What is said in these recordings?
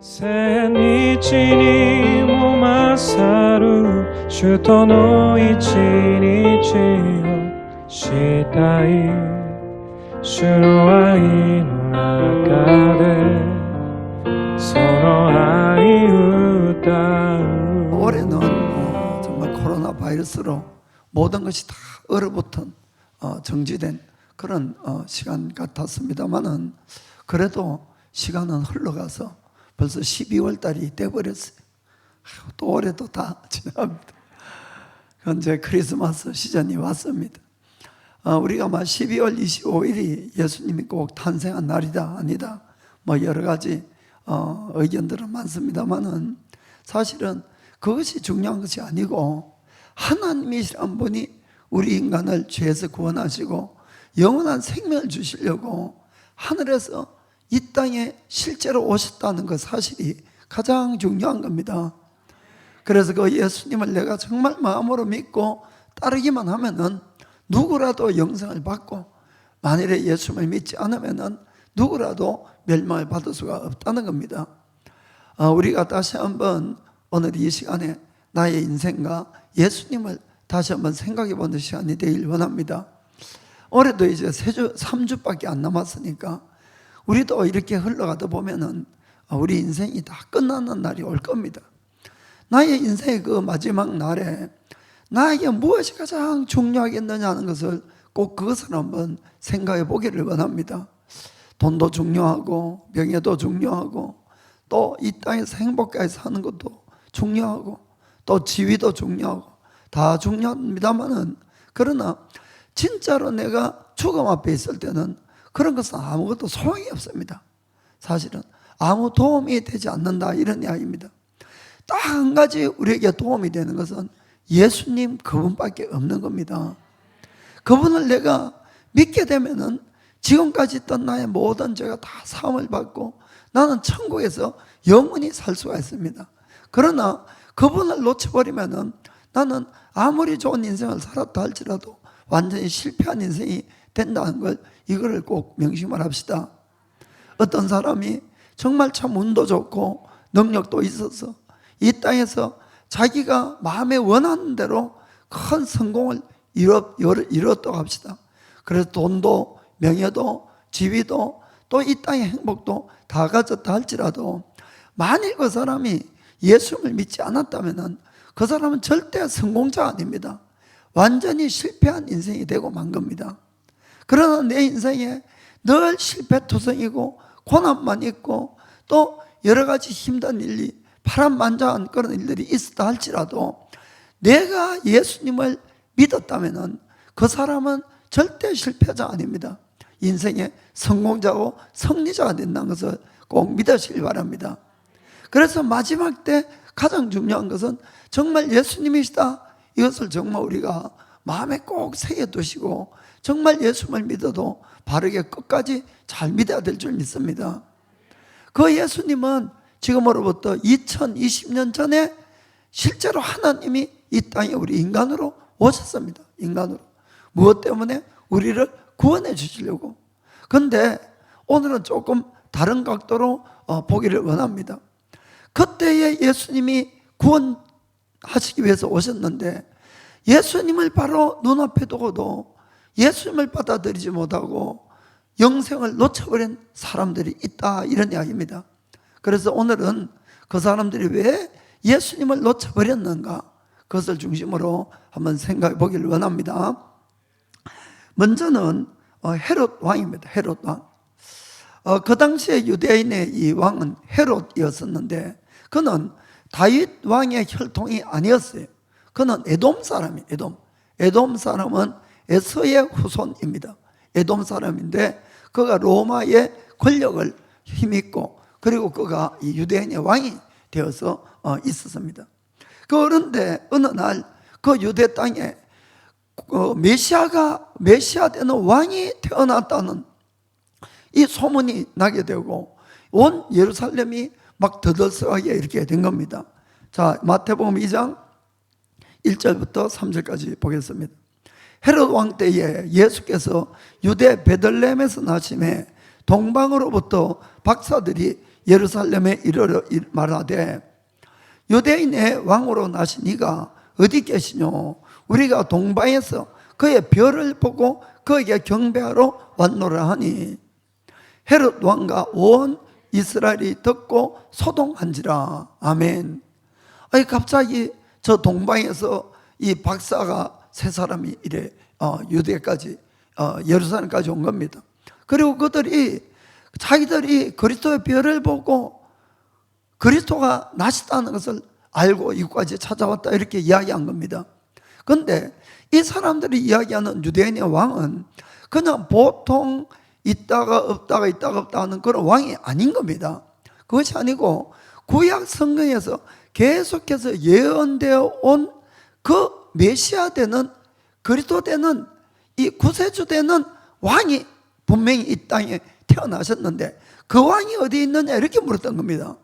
千日にも勝る主との一日をしたい主の愛の中でその愛歌う올해는 정말 코로나 바이러스로 모든 것이 다 얼어붙은 정지된 그런 시간 같았습니다만은 그래도 시간은 흘러가서 벌써 12월 달이 돼버렸어요. 또 올해도 다 지나갑니다. 현재 크리스마스 시즌이 왔습니다. 우리가 12월 25일이 예수님이 꼭 탄생한 날이다 아니다 뭐 여러 가지 의견들은 많습니다만은 사실은 그것이 중요한 것이 아니고 하나님이시란 분이 우리 인간을 죄에서 구원하시고 영원한 생명을 주시려고 하늘에서 이 땅에 실제로 오셨다는 그 사실이 가장 중요한 겁니다. 그래서 그 예수님을 내가 정말 마음으로 믿고 따르기만 하면은 누구라도 영생을 받고 만일에 예수님을 믿지 않으면은 누구라도 멸망을 받을 수가 없다는 겁니다. 우리가 다시 한번 오늘 이 시간에 나의 인생과 예수님을 다시 한번 생각해 보는 시간이 되길 원합니다. 올해도 이제 3주밖에 안 남았으니까 우리도 이렇게 흘러가다 보면은 우리 인생이 다 끝나는 날이 올 겁니다. 나의 인생의 그 마지막 날에 나에게 무엇이 가장 중요하겠느냐 하는 것을 꼭 그것을 한번 생각해 보기를 원합니다. 돈도 중요하고 명예도 중요하고 또 이 땅에서 행복하게 사는 것도 중요하고 또 지위도 중요하고 다 중요합니다만은 그러나 진짜로 내가 죽음 앞에 있을 때는 그런 것은 아무것도 소용이 없습니다. 사실은 아무 도움이 되지 않는다 이런 이야기입니다. 딱 한 가지 우리에게 도움이 되는 것은 예수님 그분밖에 없는 겁니다. 그분을 내가 믿게 되면은 지금까지 있던 나의 모든 죄가 다 사함을 받고 나는 천국에서 영원히 살 수가 있습니다. 그러나 그분을 놓쳐버리면은 나는 아무리 좋은 인생을 살았다 할지라도 완전히 실패한 인생이 된다는 걸 이거를 꼭 명심을 합시다. 어떤 사람이 정말 참 운도 좋고 능력도 있어서 이 땅에서 자기가 마음에 원하는 대로 큰 성공을 이뤘다고 합시다. 그래서 돈도 명예도 지위도 또 이 땅의 행복도 다 가졌다 할지라도 만일 그 사람이 예수님을 믿지 않았다면 그 사람은 절대 성공자가 아닙니다. 완전히 실패한 인생이 되고 만 겁니다. 그러나 내 인생에 늘 실패투성이고 고난만 있고 또 여러 가지 힘든 일이 파란만장한 그런 일들이 있었다 할지라도 내가 예수님을 믿었다면 그 사람은 절대 실패자 아닙니다. 인생의 성공자고 승리자가 된다는 것을 꼭 믿으시길 바랍니다. 그래서 마지막 때 가장 중요한 것은 정말 예수님이시다 이것을 정말 우리가 마음에 꼭 새겨두시고 정말 예수님을 믿어도 바르게 끝까지 잘 믿어야 될 줄 믿습니다. 그 예수님은 지금으로부터 2020년 전에 실제로 하나님이 이 땅에 우리 인간으로 오셨습니다. 인간으로. 무엇 때문에? 우리를 구원해 주시려고. 그런데 오늘은 조금 다른 각도로 보기를 원합니다. 그때에 예수님이 구원하시기 위해서 오셨는데 예수님을 바로 눈앞에 두고도 예수님을 받아들이지 못하고 영생을 놓쳐버린 사람들이 있다 이런 이야기입니다. 그래서 오늘은 그 사람들이 왜 예수님을 놓쳐버렸는가 그것을 중심으로 한번 생각해 보기를 원합니다. 먼저는 헤롯 왕입니다. 헤롯 왕. 그 당시에 유대인의 이 왕은 헤롯이었었는데 그는 다윗 왕의 혈통이 아니었어요. 그는 에돔 사람이에요. 에돔 사람은 에서의 후손입니다. 에돔 사람인데 그가 로마의 권력을 힘입고 그리고 그가 이 유대인의 왕이 되어서 있었습니다. 그런데 어느 날 그 유대 땅에 메시아 되는 왕이 태어났다는 이 소문이 나게 되고 온 예루살렘이 막 들썩하게 이렇게 된 겁니다. 자, 마태복음 2장 1절부터 3절까지 보겠습니다. 헤롯 왕 때에 예수께서 유대 베들레헴에서 나심에 동방으로부터 박사들이 예루살렘에 이르러 말하되 유대인의 왕으로 나신 이가 어디 계시뇨? 우리가 동방에서 그의 별을 보고 그에게 경배하러 왔노라 하니 헤롯 왕과 온 이스라엘이 듣고 소동한지라. 아멘. 아니 갑자기 저 동방에서 이 박사가 세 사람이 이래 유대까지 예루살렘까지 온 겁니다. 그리고 그들이 자기들이 그리스도의 별을 보고 그리스도가 나시다는 것을 알고 이곳까지 찾아왔다 이렇게 이야기한 겁니다. 그런데 이 사람들이 이야기하는 유대인의 왕은 그냥 보통 있다가 없다가 있다가 없다 하는 그런 왕이 아닌 겁니다. 그것이 아니고 구약 성경에서 계속해서 예언되어 온 그 메시아 되는 그리스도 되는 이 구세주 되는 왕이 분명히 이 땅에 태어나셨는데 그 왕이 어디 있느냐 이렇게 물었던 겁니다.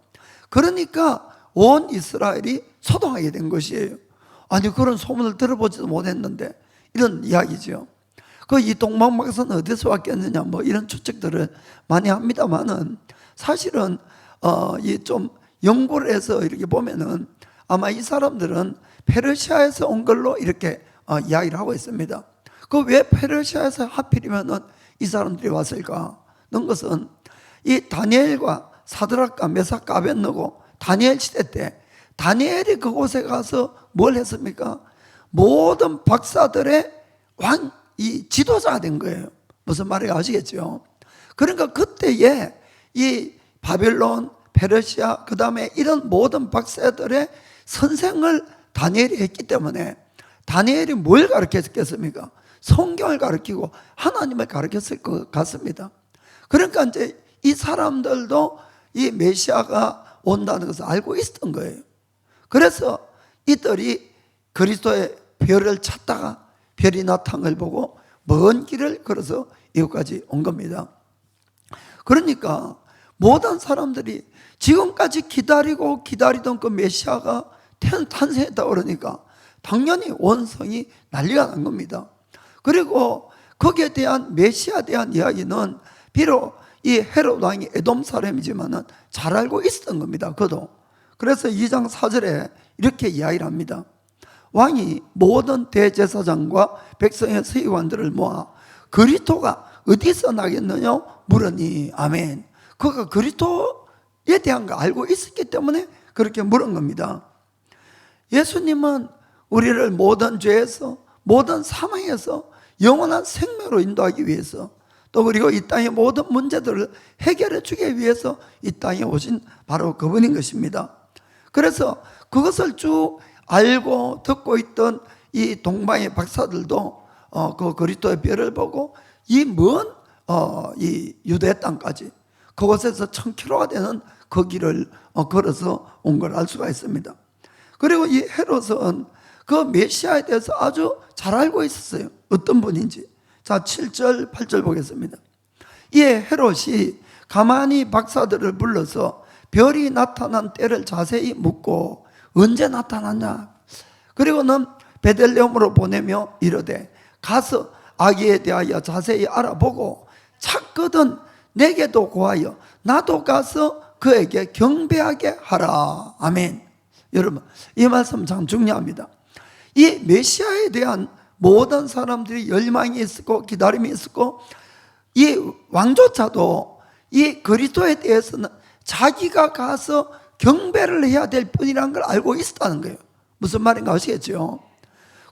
그러니까 온 이스라엘이 소동하게 된 것이에요. 아니 그런 소문을 들어보지도 못했는데 이런 이야기죠. 그 이 동방박사는 어디서 왔겠느냐 뭐 이런 추측들을 많이 합니다만은 사실은 이 좀 연구를 해서 이렇게 보면은 아마 이 사람들은 페르시아에서 온 걸로 이렇게 이야기를 하고 있습니다. 그 왜 페르시아에서 하필이면은 이 사람들이 왔을까? 는 것은 이 다니엘과 사드락과 메삭과 아벳느고 다니엘 시대 때 다니엘이 그곳에 가서 뭘 했습니까? 모든 박사들의 이 지도자가 된 거예요. 무슨 말인지 아시겠죠? 그러니까 그때에 이 바벨론, 페르시아, 그 다음에 이런 모든 박사들의 선생을 다니엘이 했기 때문에 다니엘이 뭘 가르쳤겠습니까? 성경을 가르치고 하나님을 가르쳤을 것 같습니다. 그러니까 이제 이 사람들도 이 메시아가 온다는 것을 알고 있었던 거예요. 그래서 이들이 그리스도의 별을 찾다가 별이 나타난 걸 보고 먼 길을 걸어서 이곳까지 온 겁니다. 그러니까 모든 사람들이 지금까지 기다리던 그 메시아가 탄생했다 그러니까 당연히 원성이 난리가 난 겁니다. 그리고 거기에 대한 메시아에 대한 이야기는 비록 이 헤롯 왕이 에돔 사람이지만은 잘 알고 있었던 겁니다. 그도. 그래서 2장 4절에 이렇게 이야기를 합니다. 왕이 모든 대제사장과 백성의 서기관들을 모아 그리스도가 어디서 나겠느냐 물으니. 아멘. 그가 그리스도에 대한 거 알고 있었기 때문에 그렇게 물은 겁니다. 예수님은 우리를 모든 죄에서 모든 사망에서 영원한 생명으로 인도하기 위해서 또 그리고 이 땅의 모든 문제들을 해결해 주기 위해서 이 땅에 오신 바로 그분인 것입니다. 그래서 그것을 쭉 알고 듣고 있던 이 동방의 박사들도 그 그리스도의 별을 보고 이 먼 이 유대 땅까지 그곳에서 1000km가 되는 그 길을 걸어서 온 걸 알 수가 있습니다. 그리고 이 헤롯은 그 메시아에 대해서 아주 잘 알고 있었어요. 어떤 분인지. 자, 7절, 8절 보겠습니다. 이에 헤롯이 가만히 박사들을 불러서 별이 나타난 때를 자세히 묻고 언제 나타났냐? 그리고는 베들레헴으로 보내며 이르되 가서 아기에 대하여 자세히 알아보고 찾거든 내게도 고하여 나도 가서 그에게 경배하게 하라. 아멘. 여러분, 이 말씀 참 중요합니다. 이 메시아에 대한 모든 사람들이 열망이 있었고 기다림이 있었고 이 왕조차도 이 그리스도에 대해서는 자기가 가서 경배를 해야 될 뿐이라는 걸 알고 있었다는 거예요. 무슨 말인가 아시겠죠?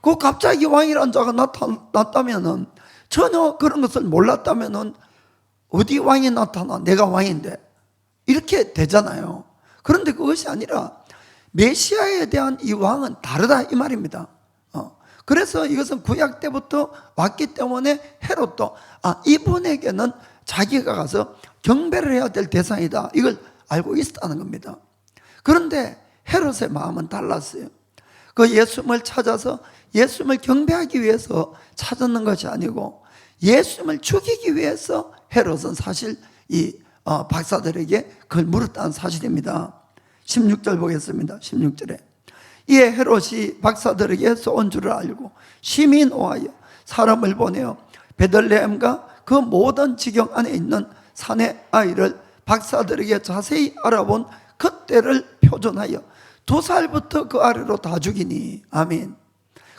그 갑자기 왕이라는 자가 나타났다면은 전혀 그런 것을 몰랐다면은 어디 왕이 나타나? 내가 왕인데 이렇게 되잖아요. 그런데 그것이 아니라 메시아에 대한 이 왕은 다르다 이 말입니다. 그래서 이것은 구약 때부터 왔기 때문에 헤롯도 이분에게는 자기가 가서 경배를 해야 될 대상이다 이걸 알고 있었다는 겁니다. 그런데 헤롯의 마음은 달랐어요. 그 예수님을 찾아서 예수님을 경배하기 위해서 찾았는 것이 아니고 예수님을 죽이기 위해서 헤롯은 사실 이 박사들에게 그걸 물었다는 사실입니다. 16절 보겠습니다. 16절에 이에 헤롯이 박사들에게 쏜 줄을 알고 심히 노하여 사람을 보내어 베들레헴과 그 모든 지경 안에 있는 산의 아이를 박사들에게 자세히 알아본 그때를 표준하여 2살부터 그 아래로 다 죽이니. 아멘.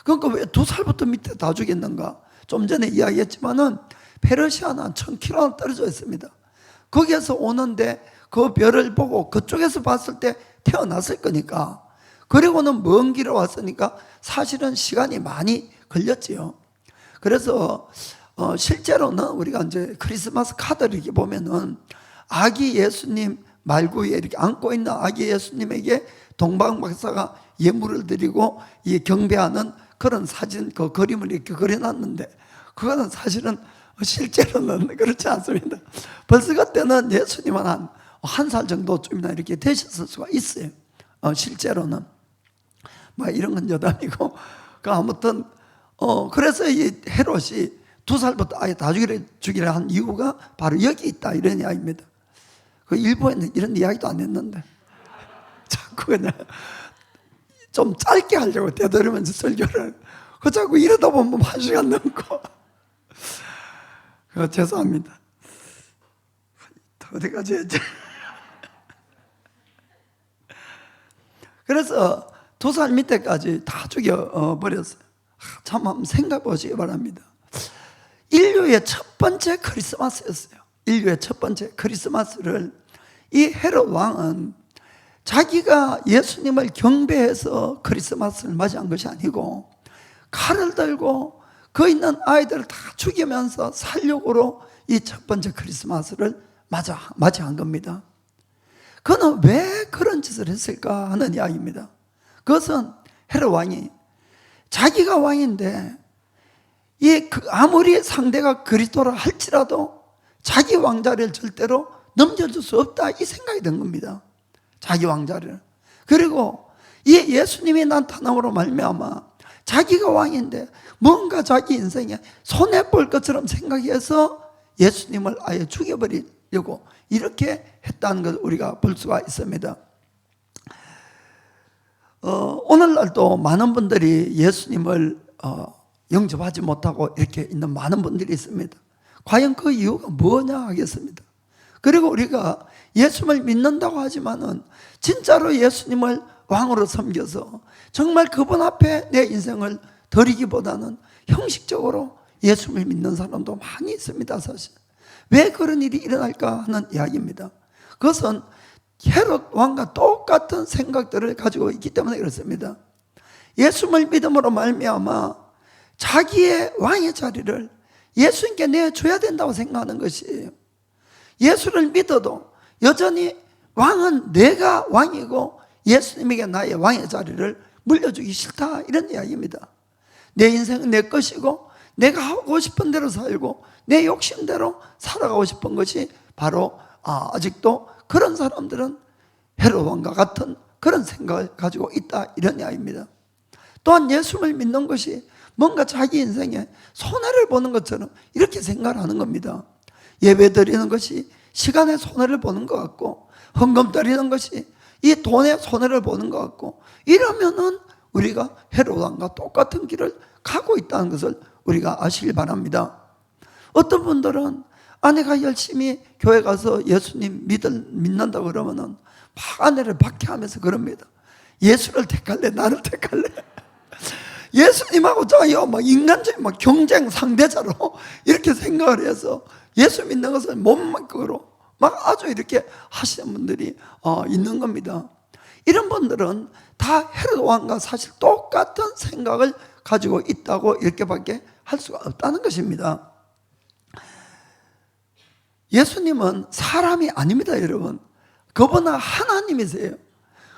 그러니까 왜 2살부터 밑에 다 죽였는가? 좀 전에 이야기했지만은 페르시아는 1000km 떨어져 있습니다. 거기에서 오는데 그 별을 보고 그쪽에서 봤을 때 태어났을 거니까, 그리고는 먼 길에 왔으니까 사실은 시간이 많이 걸렸지요. 그래서 실제로는 우리가 이제 크리스마스 카드를 이렇게 보면은 아기 예수님 말구에 이렇게 안고 있는 아기 예수님에게 동방 박사가 예물을 드리고 이 경배하는 그런 사진, 그 그림을 이렇게 그려놨는데, 그거는 사실은 실제로는 그렇지 않습니다. 벌써 그때는 예수님은 한 살 정도쯤이나 이렇게 되셨을 수가 있어요. 실제로는. 뭐 이런 건 여담이고. 아무튼, 그래서 이 헤롯이 2살부터 아예 다 죽이려 한 이유가 바로 여기 있다, 이런 이야기입니다. 그 일부에는 이런 이야기도 안 했는데, 자꾸 그냥 좀 짧게 하려고 되도록이면서 설교를. 그 자꾸 이러다 보면 1시간 넘고. 죄송합니다. 어디까지 했지? 그래서 2살 밑에까지 다 죽여버렸어요. 참 한번 생각해 보시기 바랍니다. 인류의 첫 번째 크리스마스였어요. 인류의 첫 번째 크리스마스를 이 헤롯 왕은 자기가 예수님을 경배해서 크리스마스를 맞이한 것이 아니고, 칼을 들고 그 있는 아이들을 다 죽이면서 살육으로 이 첫 번째 크리스마스를 맞이한 겁니다. 그는 왜 그런 짓을 했을까 하는 이야기입니다. 그것은 헤롯 왕이 자기가 왕인데 아무리 상대가 그리스도라 할지라도 자기 왕자를 절대로 넘겨줄 수 없다, 이 생각이 든 겁니다. 자기 왕자를. 그리고 이 예수님이 나타남으로 말미암아 자기가 왕인데 뭔가 자기 인생에 손해볼 것처럼 생각해서 예수님을 아예 죽여버리려고 이렇게 했다는 것을 우리가 볼 수가 있습니다. 오늘날도 많은 분들이 예수님을 영접하지 못하고 이렇게 있는 많은 분들이 있습니다. 과연 그 이유가 뭐냐 하겠습니다. 그리고 우리가 예수님을 믿는다고 하지만은 진짜로 예수님을 왕으로 섬겨서 정말 그분 앞에 내 인생을 드리기보다는 형식적으로 예수님을 믿는 사람도 많이 있습니다, 사실. 왜 그런 일이 일어날까 하는 이야기입니다. 그것은 헤롯 왕과 똑같은 생각들을 가지고 있기 때문에 그렇습니다. 예수님을 믿음으로 말미암아 자기의 왕의 자리를 예수님께 내줘야 된다고 생각하는 것이에요. 예수를 믿어도 여전히 왕은 내가 왕이고 예수님에게 나의 왕의 자리를 물려주기 싫다, 이런 이야기입니다. 내 인생은 내 것이고 내가 하고 싶은 대로 살고 내 욕심대로 살아가고 싶은 것이 바로 아직도 그런 사람들은 헤롯 왕과 같은 그런 생각을 가지고 있다, 이런 이야기입니다. 또한 예수를 믿는 것이 뭔가 자기 인생에 손해를 보는 것처럼 이렇게 생각하는 겁니다. 예배 드리는 것이 시간의 손해를 보는 것 같고, 헌금 드리는 것이 이 돈의 손해를 보는 것 같고, 이러면은 우리가 헤롯 왕과 똑같은 길을 가고 있다는 것을 우리가 아시길 바랍니다. 어떤 분들은 아내가 열심히 교회 가서 예수님 믿는다 그러면은 막 아내를 박해하면서 그럽니다. 예수를 택할래, 나를 택할래? 예수님하고 저요, 막 인간적인 막 경쟁 상대자로 이렇게 생각을 해서 예수 믿는 것을 못먹으로 막 아주 이렇게 하시는 분들이 있는 겁니다. 이런 분들은 다 헤롯 왕과 사실 똑같은 생각을 가지고 있다고 이렇게밖에 할 수가 없다는 것입니다. 예수님은 사람이 아닙니다, 여러분. 그분은 하나님이세요.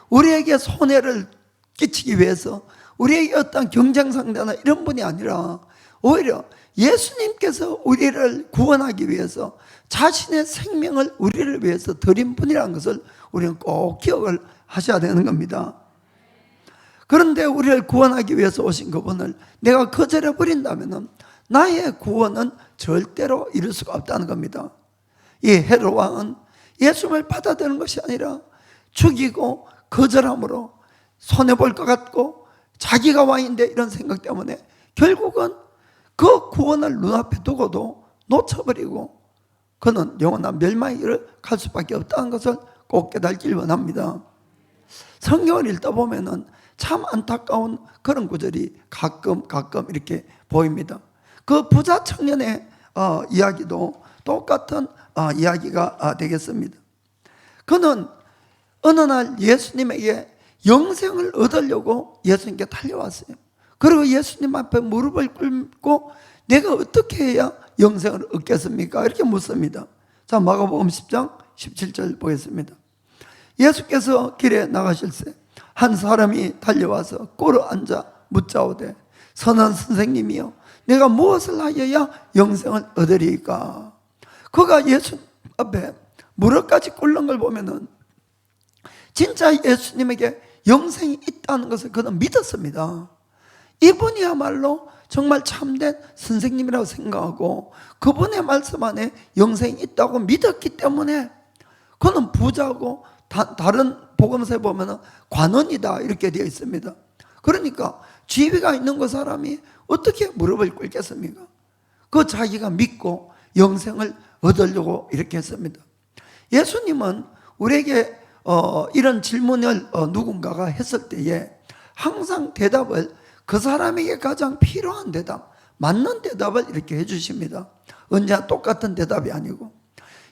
우리에게 손해를 끼치기 위해서, 우리에게 어떤 경쟁 상대나 이런 분이 아니라 오히려 예수님께서 우리를 구원하기 위해서 자신의 생명을 우리를 위해서 드린 분이라는 것을 우리는 꼭 기억을 하셔야 되는 겁니다. 그런데 우리를 구원하기 위해서 오신 그분을 내가 거절해 버린다면 나의 구원은 절대로 이룰 수가 없다는 겁니다. 이 헤롯 왕은 예수님을 받아들이는 것이 아니라 죽이고 거절함으로 손해볼 것 같고 자기가 왕인데 이런 생각 때문에 결국은 그 구원을 눈앞에 두고도 놓쳐버리고 그는 영원한 멸망의 길을 갈 수밖에 없다는 것을 꼭 깨닫길 원합니다. 성경을 읽다 보면은 참 안타까운 그런 구절이 가끔 이렇게 보입니다. 그 부자 청년의 이야기도 똑같은 이야기가 되겠습니다. 그는 어느 날 예수님에게 영생을 얻으려고 예수님께 달려왔어요. 그리고 예수님 앞에 무릎을 꿇고 내가 어떻게 해야 영생을 얻겠습니까? 이렇게 묻습니다. 자, 마가복음 10장 17절 보겠습니다. 예수께서 길에 나가실새 한 사람이 달려와서 꿇어 앉아 묻자오되 선한 선생님이여 내가 무엇을 하여야 영생을 얻으리이까? 그가 예수 앞에 무릎까지 꿇는 걸 보면은 진짜 예수님에게 영생이 있다는 것을 그는 믿었습니다. 이분이야말로 정말 참된 선생님이라고 생각하고 그분의 말씀 안에 영생이 있다고 믿었기 때문에 그는 부자고 다른 복음서에 보면 관원이다 이렇게 되어 있습니다. 그러니까 지위가 있는 그 사람이 어떻게 무릎을 꿇겠습니까? 그 자기가 믿고 영생을 얻으려고 이렇게 했습니다. 예수님은 우리에게 이런 질문을 누군가가 했을 때에 항상 대답을 그 사람에게 가장 필요한 대답, 맞는 대답을 이렇게 해주십니다. 언제나 똑같은 대답이 아니고.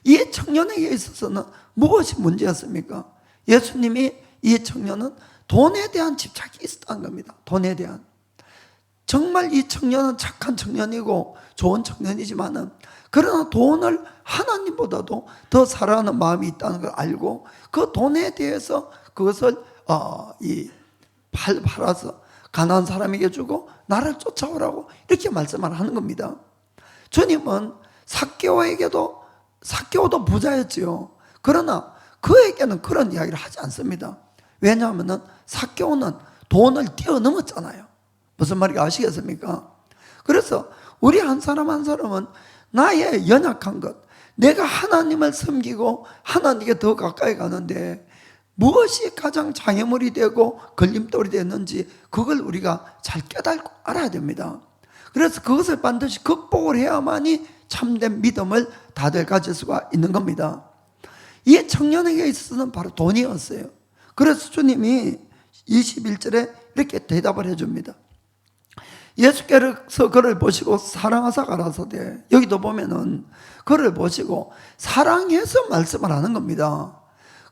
이 청년에게 있어서는 무엇이 문제였습니까? 예수님이 이 청년은 돈에 대한 집착이 있었다는 겁니다. 돈에 대한. 정말 이 청년은 착한 청년이고 좋은 청년이지만은 그러나 돈을 하나님보다도 더 사랑하는 마음이 있다는 걸 알고 그 돈에 대해서 그것을 팔아서 가난한 사람에게 주고 나를 쫓아오라고 이렇게 말씀을 하는 겁니다. 주님은 삭개오도 부자였지요. 그러나 그에게는 그런 이야기를 하지 않습니다. 왜냐하면 삭개오는 돈을 뛰어넘었잖아요. 무슨 말인지 아시겠습니까? 그래서 우리 한 사람 한 사람은 나의 연약한 것, 내가 하나님을 섬기고 하나님께 더 가까이 가는데 무엇이 가장 장애물이 되고 걸림돌이 됐는지 그걸 우리가 잘 깨닫고 알아야 됩니다. 그래서 그것을 반드시 극복을 해야만이 참된 믿음을 다들 가질 수가 있는 겁니다. 이 청년에게 있어서는 바로 돈이었어요. 그래서 주님이 21절에 이렇게 대답을 해줍니다. 예수께서 그를 보시고 사랑하사 가라사대, 여기도 보면은 그를 보시고 사랑해서 말씀을 하는 겁니다.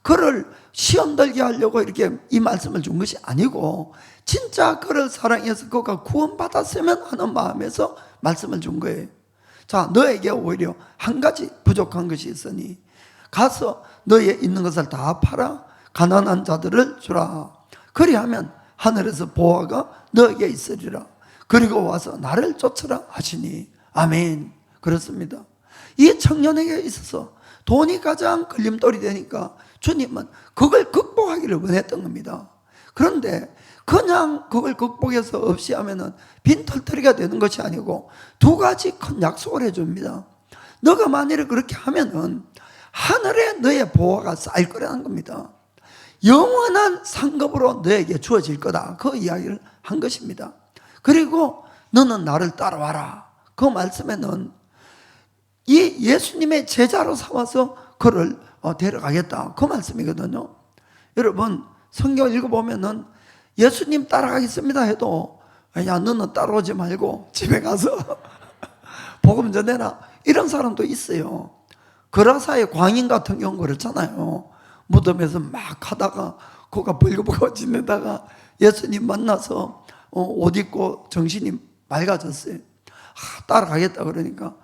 그를 시험 들게 하려고 이렇게 이 말씀을 준 것이 아니고 진짜 그를 사랑해서 그가 구원받았으면 하는 마음에서 말씀을 준 거예요. 자, 너에게 오히려 한 가지 부족한 것이 있으니 가서 너의 있는 것을 다 팔아 가난한 자들을 주라. 그리하면 하늘에서 보화가 너에게 있으리라. 그리고 와서 나를 쫓으라 하시니 아멘. 그렇습니다. 이 청년에게 있어서 돈이 가장 걸림돌이 되니까 주님은 그걸 극복하기를 원했던 겁니다. 그런데 그냥 그걸 극복해서 없이 하면은 빈털터리가 되는 것이 아니고 두 가지 큰 약속을 해줍니다. 너가 만일에 그렇게 하면은 하늘에 너의 보화가 쌓일 거라는 겁니다. 영원한 상급으로 너에게 주어질 거다. 그 이야기를 한 것입니다. 그리고 너는 나를 따라와라. 그 말씀에는 이 예수님의 제자로 삼아서 그를 데려가겠다. 그 말씀이거든요. 여러분, 성경 읽어보면은 예수님 따라가겠습니다 해도 야, 너는 따라오지 말고 집에 가서 복음 전해라. 이런 사람도 있어요. 거라사의 광인 같은 경우 그렇잖아요. 무덤에서 막 하다가 그가 벌거벗고 지내다가 예수님 만나서 옷 입고 정신이 맑아졌어요. 따라가겠다 그러니까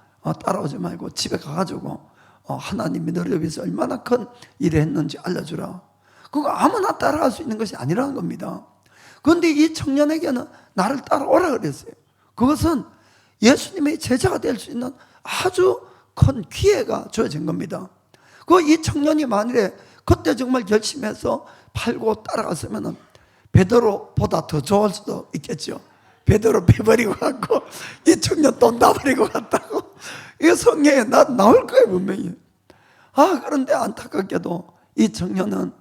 따라오지 말고 집에 가가지고 하나님이 너를 위해서 얼마나 큰 일을 했는지 알려주라. 그거 아무나 따라갈 수 있는 것이 아니라는 겁니다. 그런데 이 청년에게는 나를 따라오라 그랬어요. 그것은 예수님의 제자가 될 수 있는 아주 큰 기회가 주어진 겁니다. 이 청년이 만일에 그때 정말 결심해서 팔고 따라갔으면 베드로보다 더 좋을 수도 있겠죠. 베드로 빼버리고 갔고 이 청년 돈 다 버리고 갔다고 이거 성경에 나올 거예요 분명히. 그런데 안타깝게도 이 청년은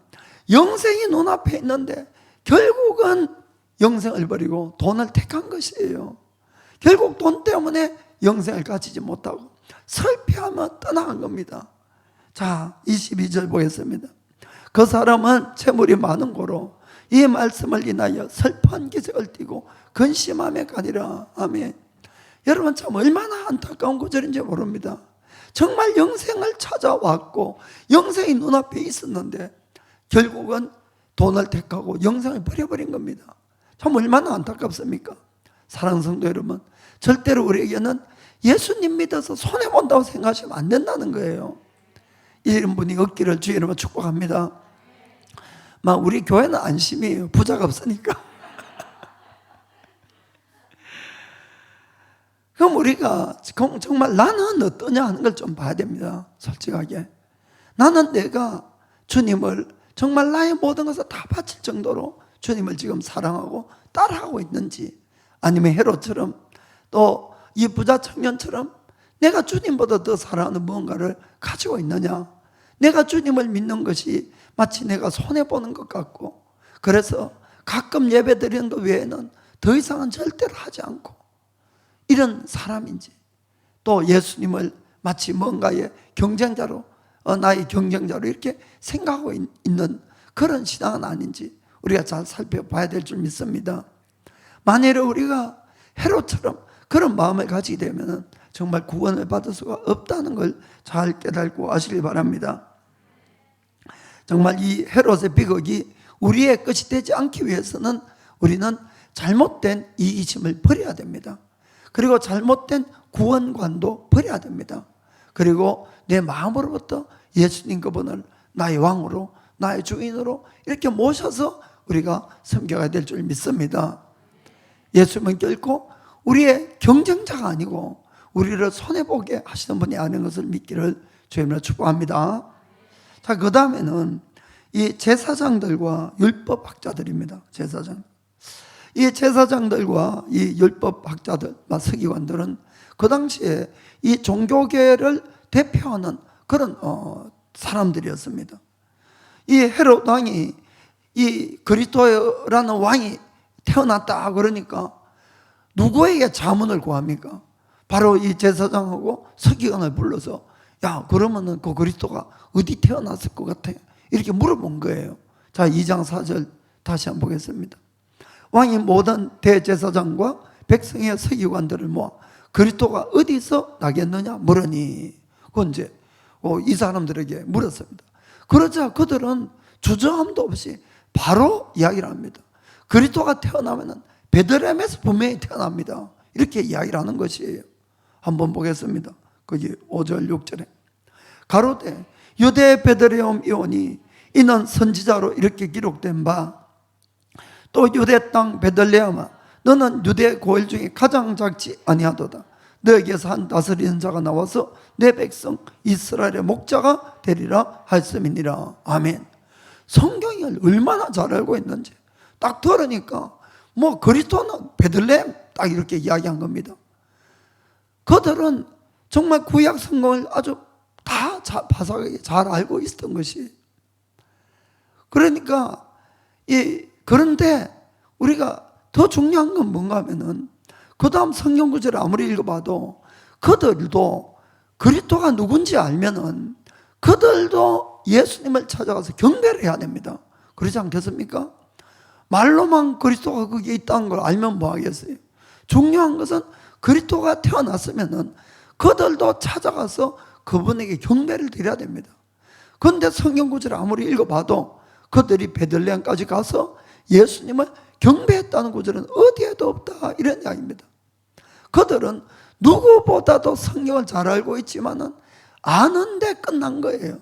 영생이 눈앞에 있는데 결국은 영생을 버리고 돈을 택한 것이에요. 결국 돈 때문에 영생을 가지지 못하고 설피하며 떠나간 겁니다. 자, 22절 보겠습니다. 그 사람은 재물이 많은 고로 이 말씀을 인하여 슬픈 기색을 띠고 근심함에 가니라. 아멘. 여러분, 참 얼마나 안타까운 구절인지 모릅니다. 정말 영생을 찾아왔고 영생이 눈앞에 있었는데 결국은 돈을 택하고 영생을 버려버린 겁니다. 참 얼마나 안타깝습니까? 사랑하는 성도 여러분, 절대로 우리에게는 예수님 믿어서 손해본다고 생각하시면 안 된다는 거예요. 이런 분이 없기를 주의 이름으로 축복합니다. 우리 교회는 안심이에요. 부자가 없으니까. 그럼 우리가 정말 나는 어떠냐 하는 걸 좀 봐야 됩니다. 솔직하게. 나는 내가 주님을 정말 나의 모든 것을 다 바칠 정도로 주님을 지금 사랑하고 따라하고 있는지, 아니면 헤롯처럼 또 이 부자 청년처럼 내가 주님보다 더 사랑하는 무언가를 가지고 있느냐. 내가 주님을 믿는 것이 마치 내가 손해보는 것 같고, 그래서 가끔 예배 드리는 것 외에는 더 이상은 절대로 하지 않고 이런 사람인지, 또 예수님을 마치 뭔가의 경쟁자로, 나의 경쟁자로 이렇게 생각하고 있는 그런 신앙은 아닌지 우리가 잘 살펴봐야 될 줄 믿습니다. 만일에 우리가 헤롯처럼 그런 마음을 가지게 되면 정말 구원을 받을 수가 없다는 걸 잘 깨닫고 아시길 바랍니다. 정말 이 헤롯의 비극이 우리의 것이 되지 않기 위해서는 우리는 잘못된 이기심을 버려야 됩니다. 그리고 잘못된 구원관도 버려야 됩니다. 그리고 내 마음으로부터 예수님 그분을 나의 왕으로, 나의 주인으로 이렇게 모셔서 우리가 섬겨야 될 줄 믿습니다. 예수님은 결코 우리의 경쟁자가 아니고 우리를 손해보게 하시는 분이 아닌 것을 믿기를 주님으로 축복합니다. 자, 그 다음에는 이 제사장들과 율법학자들입니다. 제사장. 이 제사장들과 이 율법학자들, 서기관들은 그 당시에 이 종교계를 대표하는 그런 사람들이었습니다. 이 헤롯 왕이 이 그리스도라는 왕이 태어났다 그러니까 누구에게 자문을 구합니까? 바로 이 제사장하고 서기관을 불러서, 야, 그러면은 그 그리스도가 어디 태어났을 것 같아? 이렇게 물어본 거예요. 자, 2장 4절 다시 한번 보겠습니다. 왕이 모든 대제사장과 백성의 서기관들을 모아 그리스도가 어디서 나겠느냐 물으니, 그건 이제 이 사람들에게 물었습니다. 그러자 그들은 주저함도 없이 바로 이야기를 합니다. 그리스도가 태어나면은 베들레헴에서 분명히 태어납니다. 이렇게 이야기를 하는 것이에요. 한번 보겠습니다. 거기 5절 6절에 가로되 유대 베들레헴이오니 이는 선지자로 이렇게 기록된 바, 또 유대 땅 베들레헴아 너는 유대 고일 중에 가장 작지 아니하도다. 너에게서 한 다스리는 자가 나와서 내 백성 이스라엘의 목자가 되리라 하였음이니라. 아멘. 성경을 얼마나 잘 알고 있는지 딱 들으니까 그리스도는 베들레헴 딱 이렇게 이야기한 겁니다. 그들은 정말 구약 성경을 아주 다 바삭하게 잘 알고 있었던 것이. 그러니까 그런데 우리가 더 중요한 건 뭔가 하면은 그 다음 성경 구절을 아무리 읽어봐도 그들도 그리스도가 누군지 알면은 그들도 예수님을 찾아가서 경배를 해야 됩니다. 그렇지 않겠습니까? 말로만 그리스도가 거기에 있다는 걸 알면 뭐 하겠어요? 중요한 것은 그리스도가 태어났으면은 그들도 찾아가서 그분에게 경배를 드려야 됩니다. 그런데 성경 구절을 아무리 읽어봐도 그들이 베들레헴까지 가서 예수님을 경배했다는 구절은 어디에도 없다, 이런 이야기입니다. 그들은 누구보다도 성경을 잘 알고 있지만은 아는데 끝난 거예요.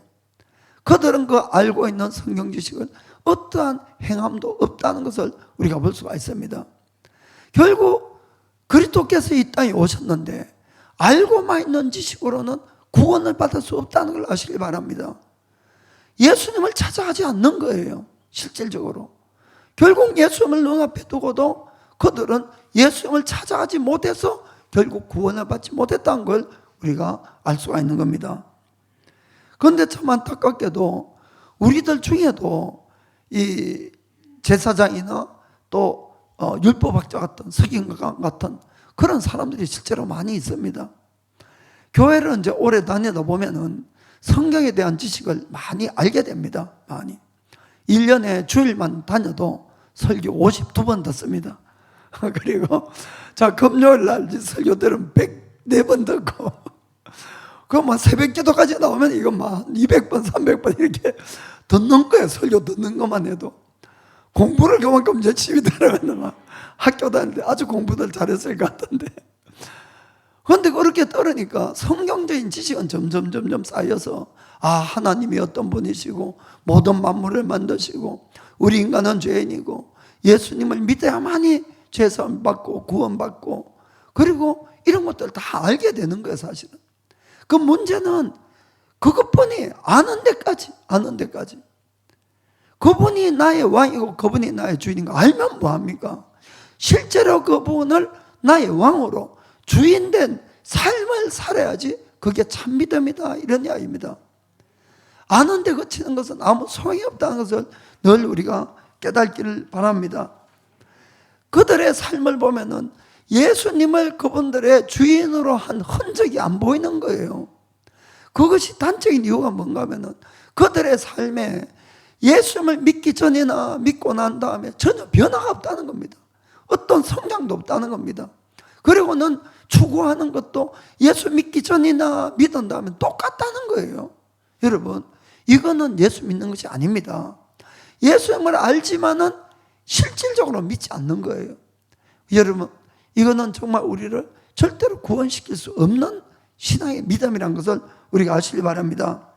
그들은 그 알고 있는 성경 지식은 어떠한 행함도 없다는 것을 우리가 볼 수가 있습니다. 결국 그리스도께서 이 땅에 오셨는데 알고만 있는 지식으로는 구원을 받을 수 없다는 걸 아시기 바랍니다. 예수님을 찾아가지 않는 거예요. 실질적으로. 결국 예수님을 눈앞에 두고도 그들은 예수님을 찾아가지 못해서 결국 구원을 받지 못했다는 걸 우리가 알 수가 있는 겁니다. 그런데 참 안타깝게도 우리들 중에도 이 제사장이나 또 율법학자 같은 서기관 같은 그런 사람들이 실제로 많이 있습니다. 교회를 이제 오래 다니다 보면은 성경에 대한 지식을 많이 알게 됩니다. 많이. 1년에 주일만 다녀도 설교 52번 듣습니다. 그리고 자, 금요일 날 설교 들으면 104번 듣고, 그 새벽 기도까지 나오면 이거 200번, 300번 이렇게 듣는 거예요. 설교 듣는 것만 해도. 공부를 그만큼 열심히 들으면 학교 다닐 때 아주 공부들 잘했을 것 같은데. 그런데 그렇게 들으니까 성경적인 지식은 점점 쌓여서, 하나님이 어떤 분이시고 모든 만물을 만드시고 우리 인간은 죄인이고 예수님을 믿어야만이 죄사함 받고 구원받고, 그리고 이런 것들 다 알게 되는 거예요. 사실은 그 문제는 그것뿐이 아는 데까지 그분이 나의 왕이고 그분이 나의 주인인 거 알면 뭐합니까? 실제로 그분을 나의 왕으로 주인된 삶을 살아야지 그게 참 믿음이다, 이런 이야기입니다. 아는데 그치는 것은 아무 소용이 없다는 것을 늘 우리가 깨닫기를 바랍니다. 그들의 삶을 보면은 예수님을 그분들의 주인으로 한 흔적이 안 보이는 거예요. 그것이 단적인 이유가 뭔가 하면은 그들의 삶에 예수님을 믿기 전이나 믿고 난 다음에 전혀 변화가 없다는 겁니다. 어떤 성장도 없다는 겁니다. 그리고는 추구하는 것도 예수 믿기 전이나 믿은 다음에 똑같다는 거예요. 여러분, 이거는 예수 믿는 것이 아닙니다. 예수님을 알지만은 실질적으로 믿지 않는 거예요. 여러분, 이거는 정말 우리를 절대로 구원시킬 수 없는 신앙의 믿음이라는 것을 우리가 아시기 바랍니다.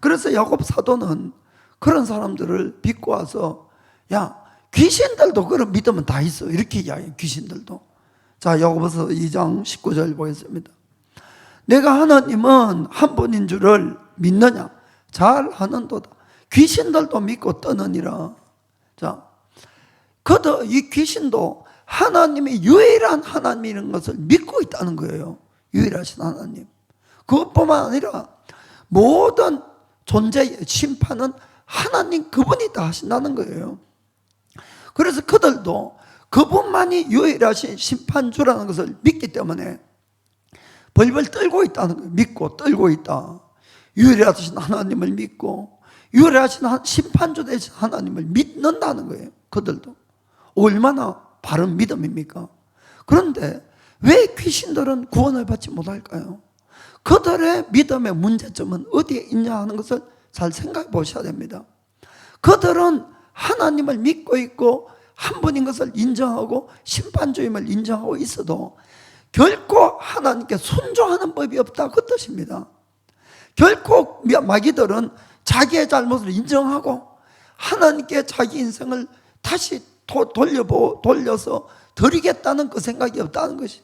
그래서 야곱 사도는 그런 사람들을 빚고 와서, 야, 귀신들도 그런 믿음은 다 있어, 이렇게 이야기해요. 귀신들도. 자, 야고보서 2장 19절 보겠습니다. 내가 하나님은 한 분인 줄을 믿느냐? 잘 하는도다. 귀신들도 믿고 떠느니라. 자, 그도 이 귀신도 하나님이 유일한 하나님이라는 것을 믿고 있다는 거예요. 유일하신 하나님. 그것뿐만 아니라 모든 존재의 심판은 하나님 그분이 다 하신다는 거예요. 그래서 그들도 그분만이 유일하신 심판주라는 것을 믿기 때문에 벌벌 떨고 있다는 거예요. 믿고 떨고 있다. 유일하신 하나님을 믿고 유일하신 심판주 되신 하나님을 믿는다는 거예요. 그들도. 얼마나 바른 믿음입니까? 그런데 왜 귀신들은 구원을 받지 못할까요? 그들의 믿음의 문제점은 어디에 있냐 하는 것을 잘 생각해 보셔야 됩니다. 그들은 하나님을 믿고 있고 한 분인 것을 인정하고 심판주임을 인정하고 있어도 결코 하나님께 순종하는 법이 없다, 그 뜻입니다. 결코 마귀들은 자기의 잘못을 인정하고 하나님께 자기 인생을 다시 돌려서 드리겠다는 그 생각이 없다는 것이,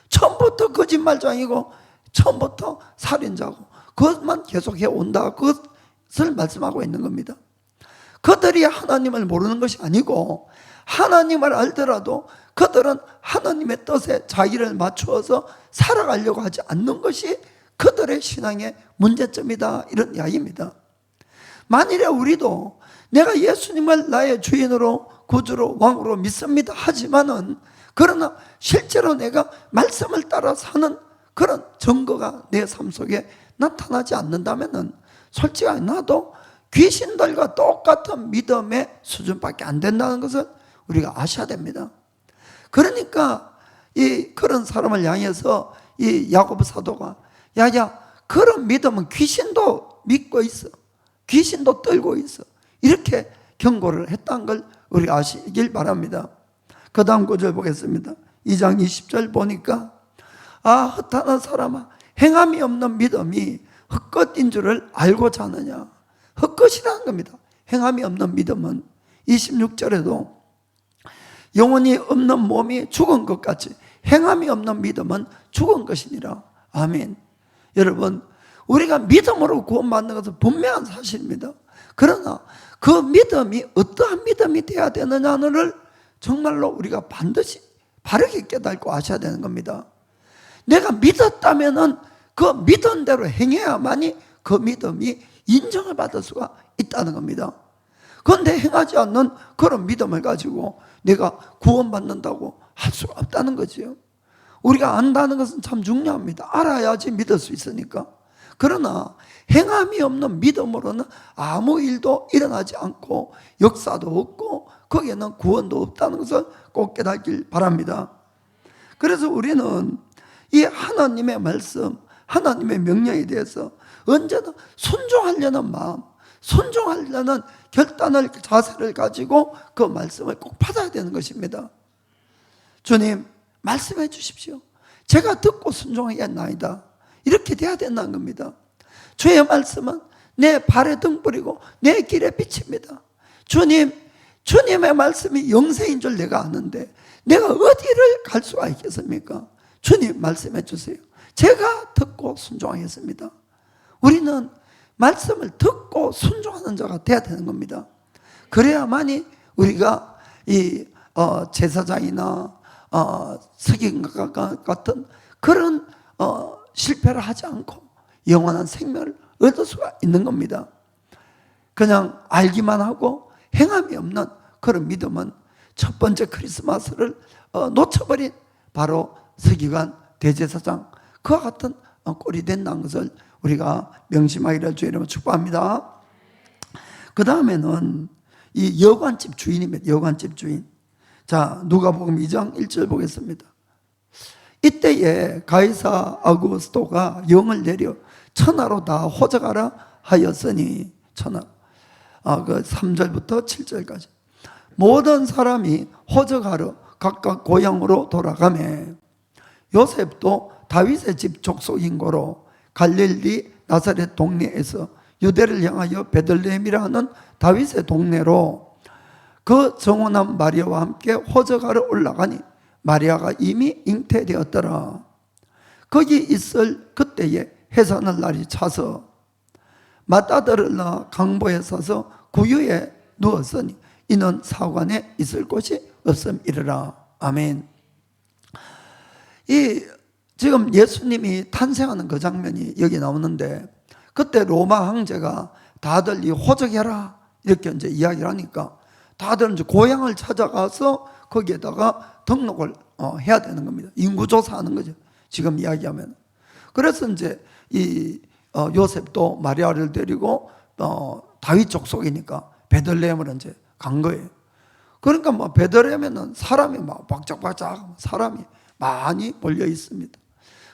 처음부터 거짓말장이고 처음부터 살인자고 그것만 계속해 온다, 그것을 말씀하고 있는 겁니다. 그들이 하나님을 모르는 것이 아니고 하나님을 알더라도 그들은 하나님의 뜻에 자기를 맞추어서 살아가려고 하지 않는 것이 그들의 신앙의 문제점이다, 이런 이야기입니다. 만일에 우리도 내가 예수님을 나의 주인으로 구주로 왕으로 믿습니다 하지만은, 그러나 실제로 내가 말씀을 따라 사는 그런 증거가 내 삶 속에 나타나지 않는다면은 솔직히 나도 귀신들과 똑같은 믿음의 수준밖에 안 된다는 것을 우리가 아셔야 됩니다. 그러니까 그런 사람을 향해서 이 야고보 사도가, 야, 그런 믿음은 귀신도 믿고 있어, 귀신도 떨고 있어, 이렇게 경고를 했다는 걸 우리가 아시길 바랍니다. 그 다음 구절 보겠습니다. 2장 20절 보니까, 헛하는 사람아, 행함이 없는 믿음이 헛것인 줄을 알고자 하느냐. 헛것이라는 겁니다. 행함이 없는 믿음은 26절에도 영혼이 없는 몸이 죽은 것 같이 행함이 없는 믿음은 죽은 것이니라. 아멘. 여러분, 우리가 믿음으로 구원받는 것은 분명한 사실입니다. 그러나 그 믿음이 어떠한 믿음이 되어야 되느냐를 정말로 우리가 반드시 바르게 깨닫고 아셔야 되는 겁니다. 내가 믿었다면은 그 믿은 대로 행해야만이 그 믿음이 인정을 받을 수가 있다는 겁니다. 그런데 행하지 않는 그런 믿음을 가지고 내가 구원받는다고 할 수가 없다는 거지요. 우리가 안다는 것은 참 중요합니다. 알아야지 믿을 수 있으니까. 그러나 행함이 없는 믿음으로는 아무 일도 일어나지 않고 역사도 없고 거기에는 구원도 없다는 것을 꼭 깨닫길 바랍니다. 그래서 우리는 이 하나님의 말씀, 하나님의 명령에 대해서 언제나 순종하려는 마음, 순종하려는 결단을, 자세를 가지고 그 말씀을 꼭 받아야 되는 것입니다. 주님, 말씀해 주십시오. 제가 듣고 순종하겠나이다. 이렇게 돼야 된다는 겁니다. 주의 말씀은 내 발에 등불이고 내 길에 빛입니다. 주님, 주님의 말씀이 영생인 줄 내가 아는데 내가 어디를 갈 수가 있겠습니까? 주님, 말씀해 주세요. 제가 듣고 순종하겠습니다. 우리는 말씀을 듣고 순종하는 자가 돼야 되는 겁니다. 그래야만이 우리가 이 제사장이나 서기관과 같은 그런 실패를 하지 않고 영원한 생명을 얻을 수가 있는 겁니다. 그냥 알기만 하고 행함이 없는 그런 믿음은 첫 번째 크리스마스를 놓쳐버린 바로 서기관, 대제사장, 그와 같은 꼴이 된다는 것을 우리가 명심하기를 주의 이름으로 축복합니다. 그 다음에는 이 여관집 주인입니다. 여관집 주인. 자, 누가복음 2장 1절 보겠습니다. 이때에 가이사 아구스토가 영을 내려 천하로 다 호적하라 하였으니, 천하. 그 3절부터 7절까지. 모든 사람이 호적하러 각각 고향으로 돌아가매 요셉도 다윗의 집 족속인 고로 갈릴리 나사렛 동네에서 유대를 향하여 베들레헴이라 하는 다윗의 동네로 그 정혼한 마리아와 함께 호적하러 올라가니 마리아가 이미 잉태되었더라. 거기 있을 그때에 해산할 날이 차서 맏아들을 낳아 강보에 서서 구유에 누웠으니 이는 사관에 있을 곳이 없음이르라. 아멘. 이 지금 예수님이 탄생하는 그 장면이 여기 나오는데, 그때 로마 황제가 다들 이 호적해라 이렇게 이제 이야기를 하니까 다들 이제 고향을 찾아가서 거기에다가 등록을 해야 되는 겁니다. 인구조사하는 거죠. 지금 이야기하면. 그래서 이제 이 요셉도 마리아를 데리고 다윗 족속이니까 베들레헴을 이제 간 거예요. 그러니까 뭐 베들레헴에는 사람이 막 박짝박짝 사람이 많이 몰려 있습니다.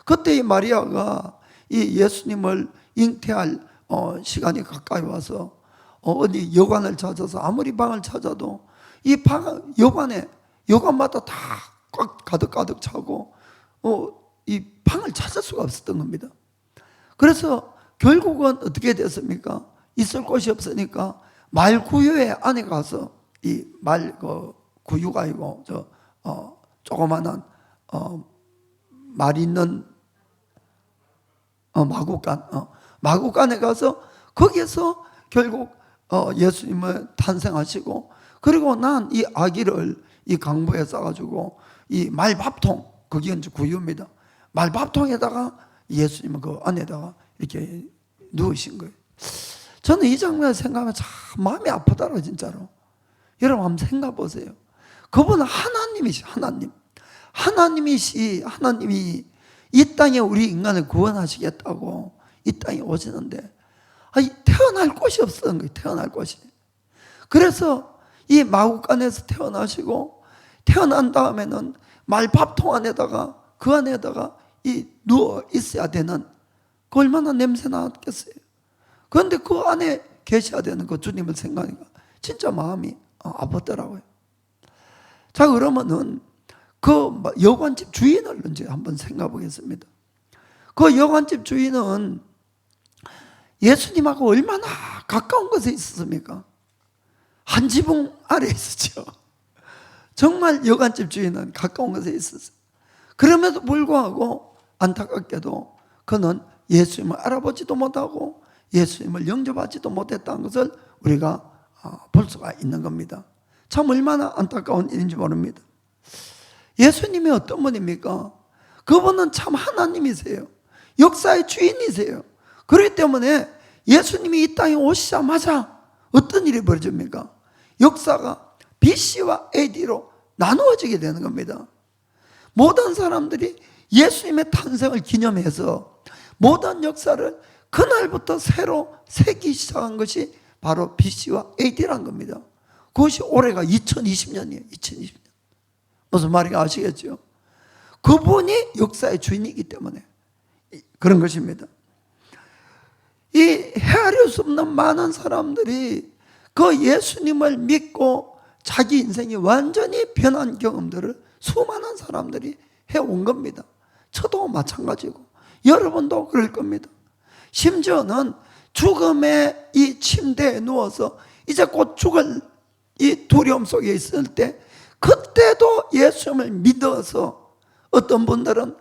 그때 이 마리아가 이 예수님을 잉태할 시간이 가까이 와서 어디 여관을 찾아서 아무리 방을 찾아도 이 방 여관마다 다 꽉 가득 차고 이 방을 찾을 수가 없었던 겁니다. 그래서 결국은 어떻게 됐습니까? 있을 곳이 없으니까 말 구유에 안에 가서 이 말 구유가 아니고 조그만한 말 있는 마구간에 가서 거기에서 결국 예수님을 탄생하시고, 그리고 난 이 아기를 이 강보에 싸가지고 이 말밥통, 그게 이제 구유입니다. 말밥통에다가 예수님은 그 안에다가 이렇게 누우신 거예요. 저는 이 장면을 생각하면 참 마음이 아프더라고요, 진짜로. 여러분 한번 생각해 보세요. 그분은 하나님이시, 하나님이 이 땅에 우리 인간을 구원하시겠다고 이 땅에 오시는데 태어날 곳이 없었던 거예요. 태어날 곳이. 그래서 이 마구간에서 태어나시고, 태어난 다음에는 말밥통 안에다가 그 안에다가 이 누워 있어야 되는, 그 얼마나 냄새 나겠어요. 그런데 그 안에 계셔야 되는 그 주님을 생각하니까 진짜 마음이 아팠더라고요. 자, 그러면은 그 여관집 주인을 이제 한번 생각해 보겠습니다. 그 여관집 주인은 예수님하고 얼마나 가까운 곳에 있었습니까? 한 지붕 아래에 있었죠. 정말 여관집 주인은 가까운 곳에 있었어요. 그럼에도 불구하고 안타깝게도 그는 예수님을 알아보지도 못하고 예수님을 영접하지도 못했다는 것을 우리가 볼 수가 있는 겁니다. 참 얼마나 안타까운 일인지 모릅니다. 예수님이 어떤 분입니까? 그분은 참 하나님이세요. 역사의 주인이세요. 그렇기 때문에 예수님이 이 땅에 오시자마자 어떤 일이 벌어집니까? 역사가 BC와 AD로 나누어지게 되는 겁니다. 모든 사람들이 예수님의 탄생을 기념해서 모든 역사를 그날부터 새로 세기 시작한 것이 바로 BC와 AD라는 겁니다. 그것이 올해가 2020년이에요. 2020년. 무슨 말인가 아시겠죠? 그분이 역사의 주인이기 때문에 그런 것입니다. 이 헤아릴 수 없는 많은 사람들이 그 예수님을 믿고 자기 인생이 완전히 변한 경험들을 수많은 사람들이 해온 겁니다. 저도 마찬가지고 여러분도 그럴 겁니다. 심지어는 죽음의 이 침대에 누워서 이제 곧 죽을 이 두려움 속에 있을 때 그때도 예수님을 믿어서 어떤 분들은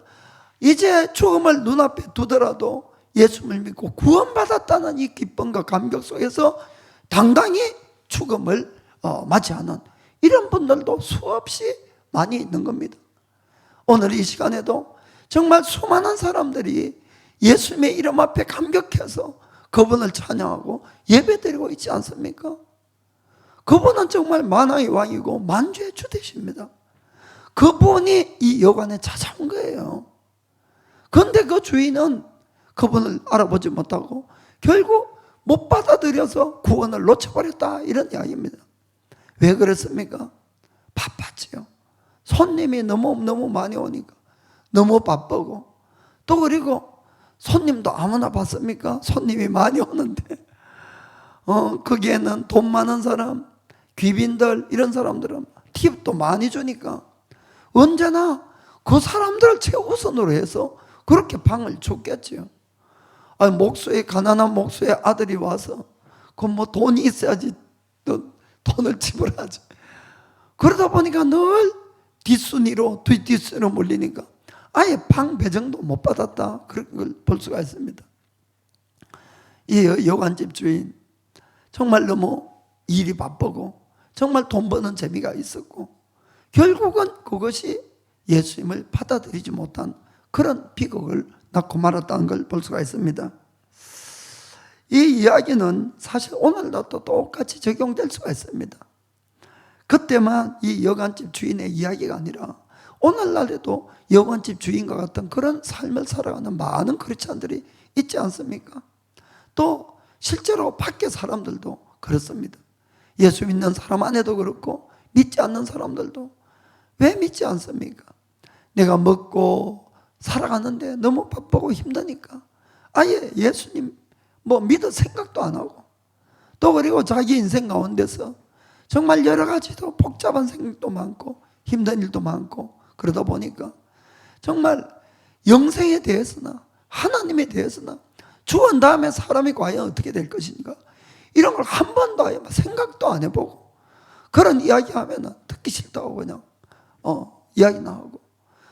이제 죽음을 눈앞에 두더라도 예수님을 믿고 구원받았다는 이 기쁨과 감격 속에서 당당히 죽음을 맞이하는 이런 분들도 수없이 많이 있는 겁니다. 오늘 이 시간에도 정말 수많은 사람들이 예수님의 이름 앞에 감격해서 그분을 찬양하고 예배드리고 있지 않습니까? 그분은 정말 만왕의 왕이고 만주의 주 되십니다. 그분이 이 여관에 찾아온 거예요. 그런데 그 주인은 그분을 알아보지 못하고 결국 못 받아들여서 구원을 놓쳐버렸다, 이런 이야기입니다. 왜 그랬습니까? 바빴지요. 손님이 너무 많이 오니까 너무 바쁘고, 또 그리고 손님도 아무나 받습니까? 손님이 많이 오는데 거기에는 돈 많은 사람, 귀빈들, 이런 사람들은 팁도 많이 주니까 언제나 그 사람들을 최우선으로 해서 그렇게 방을 줬겠지요. 아니, 목수의 가난한 목수의 아들이 와서 그 뭐 돈이 있어야지 또 돈을 지불하지. 그러다 보니까 늘 뒷순위로 몰리니까 아예 방 배정도 못 받았다, 그런 걸 볼 수가 있습니다. 이 여관집 주인 정말 너무 일이 바쁘고 정말 돈 버는 재미가 있었고 결국은 그것이 예수님을 받아들이지 못한 그런 비극을 낳고 말았다는 걸 볼 수가 있습니다. 이 이야기는 사실 오늘도 또 똑같이 적용될 수가 있습니다. 그때만 이 여관집 주인의 이야기가 아니라 오늘날에도 여관집 주인과 같은 그런 삶을 살아가는 많은 크리스찬들이 있지 않습니까? 또 실제로 밖에 사람들도 그렇습니다. 예수 믿는 사람 안에도 그렇고 믿지 않는 사람들도. 왜 믿지 않습니까? 내가 먹고 살아가는데 너무 바쁘고 힘드니까 아예 예수님 믿을 생각도 안 하고, 또 그리고 자기 인생 가운데서 정말 여러 가지도 복잡한 생각도 많고 힘든 일도 많고 그러다 보니까 정말 영생에 대해서나 하나님에 대해서나 죽은 다음에 사람이 과연 어떻게 될 것인가, 이런 걸 한 번도 아예 생각도 안 해보고 그런 이야기하면 듣기 싫다고 그냥 이야기나 하고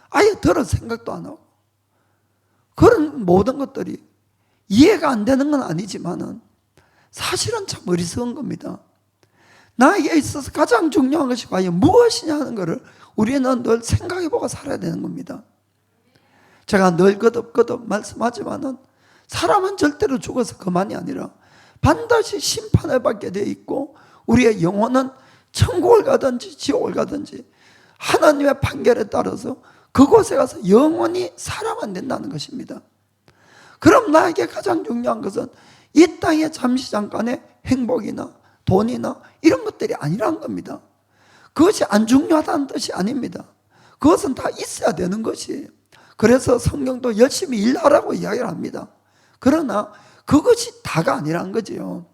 아예 들을 생각도 안 하고, 그런 모든 것들이 이해가 안 되는 건 아니지만은 사실은 참 어리석은 겁니다. 나에게 있어서 가장 중요한 것이 과연 무엇이냐 하는 것을 우리는 늘 생각해보고 살아야 되는 겁니다. 제가 늘 거듭거듭 말씀하지만은 사람은 절대로 죽어서 그만이 아니라 반드시 심판을 받게 되어 있고 우리의 영혼은 천국을 가든지 지옥을 가든지 하나님의 판결에 따라서 그곳에 가서 영원히 살아만 된다는 것입니다. 그럼 나에게 가장 중요한 것은 이 땅의 잠시 잠깐의 행복이나 돈이나 이런 것들이 아니라는 겁니다. 그것이 안 중요하다는 뜻이 아닙니다. 그것은 다 있어야 되는 것이에요. 그래서 성경도 열심히 일하라고 이야기를 합니다. 그러나 그것이 다가 아니라는 거지요.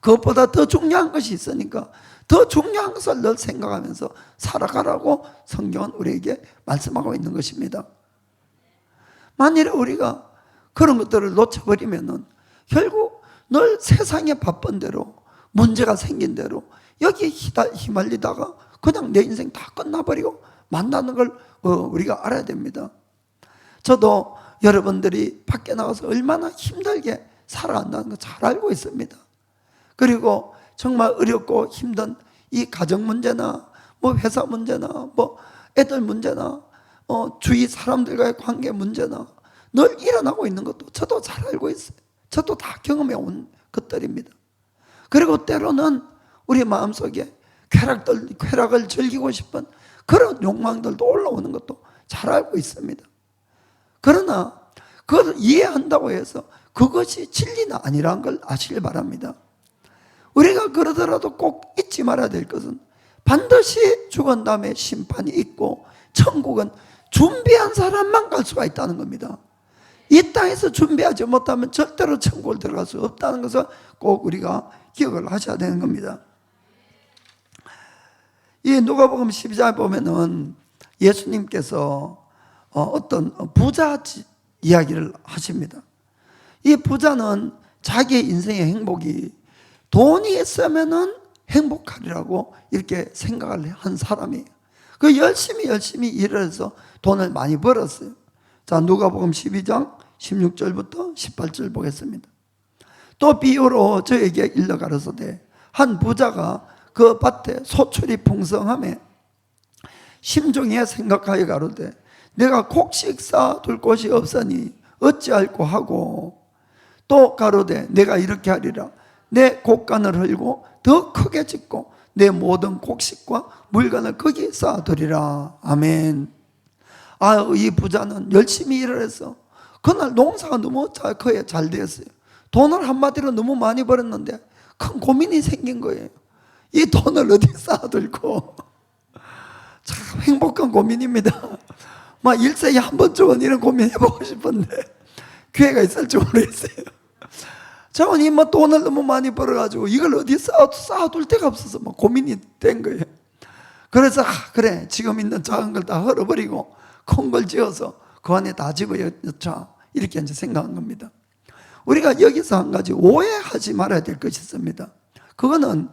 그것보다 더 중요한 것이 있으니까 더 중요한 것을 늘 생각하면서 살아가라고 성경은 우리에게 말씀하고 있는 것입니다. 만일에 우리가 그런 것들을 놓쳐버리면은 결국 늘 세상에 바쁜 대로 문제가 생긴 대로 여기에 휘말리다가 그냥 내 인생 다 끝나버리고 만나는 걸 우리가 알아야 됩니다. 저도 여러분들이 밖에 나가서 얼마나 힘들게 살아간다는 거 잘 알고 있습니다. 그리고 정말 어렵고 힘든 이 가정 문제나 회사 문제나 애들 문제나 주위 사람들과의 관계 문제나 늘 일어나고 있는 것도 저도 잘 알고 있어요. 저도 다 경험해 온 것들입니다. 그리고 때로는 우리 마음속에 쾌락을 즐기고 싶은 그런 욕망들도 올라오는 것도 잘 알고 있습니다. 그러나 그걸 이해한다고 해서 그것이 진리는 아니라는 걸 아시길 바랍니다. 우리가 그러더라도 꼭 잊지 말아야 될 것은 반드시 죽은 다음에 심판이 있고 천국은 준비한 사람만 갈 수가 있다는 겁니다. 이 땅에서 준비하지 못하면 절대로 천국을 들어갈 수 없다는 것을 꼭 우리가 기억을 하셔야 되는 겁니다. 이 누가복음 12장에 보면은 예수님께서 어떤 부자 이야기를 하십니다. 이 부자는 자기의 인생의 행복이 돈이 있으면은 행복하리라고 이렇게 생각을 한 사람이에요. 그 열심히 일을 해서 돈을 많이 벌었어요. 자, 누가복음 12장 16절부터 18절 보겠습니다. 또 비유로 저에게 일러 가로소되 한 부자가 그 밭에 소출이 풍성하매 심중에 생각하여 가로되 내가 곡식 쌓아둘 곳이 없으니 어찌할꼬 하고 또 가로되 내가 이렇게 하리라 내 곡간을 헐고 더 크게 짓고 내 모든 곡식과 물건을 거기에 쌓아두리라. 아멘. 이 부자는 열심히 일을 해서 그날 농사가 너무 잘 되었어요. 돈을 한마디로 너무 많이 벌었는데 큰 고민이 생긴 거예요. 이 돈을 어디에 쌓아둘고. 참 행복한 고민입니다. 막 일생에 한 번쯤은 이런 고민 해보고 싶은데 기회가 있을지 모르겠어요. 저는 뭐 돈을 너무 많이 벌어가지고 이걸 어디에 쌓아둘 데가 없어서 막 고민이 된 거예요. 그래서 그래 지금 있는 작은 걸 다 헐어버리고 큰 걸 지어서 그 안에 다 집어넣자 이렇게 이제 생각한 겁니다. 우리가 여기서 한 가지 오해하지 말아야 될 것이 있습니다. 그거는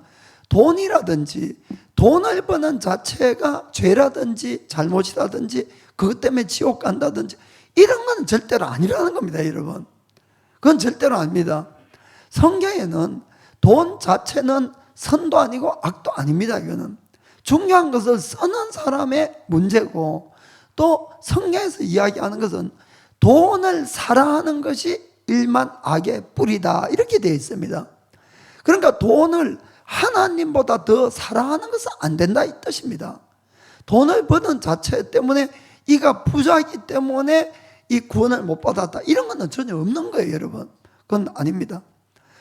돈이라든지 돈을 버는 자체가 죄라든지 잘못이라든지 그것 때문에 지옥 간다든지 이런 건 절대로 아니라는 겁니다, 여러분. 그건 절대로 아닙니다. 성경에는 돈 자체는 선도 아니고 악도 아닙니다. 이거는 중요한 것을 쓰는 사람의 문제고 또 성경에서 이야기하는 것은 돈을 사랑하는 것이 일만 악의 뿌리다 이렇게 되어 있습니다. 그러니까 돈을 하나님보다 더 사랑하는 것은 안 된다 이 뜻입니다. 돈을 버는 자체 때문에 이가 부자이기 때문에 이 구원을 못 받았다 이런 것은 전혀 없는 거예요, 여러분. 그건 아닙니다.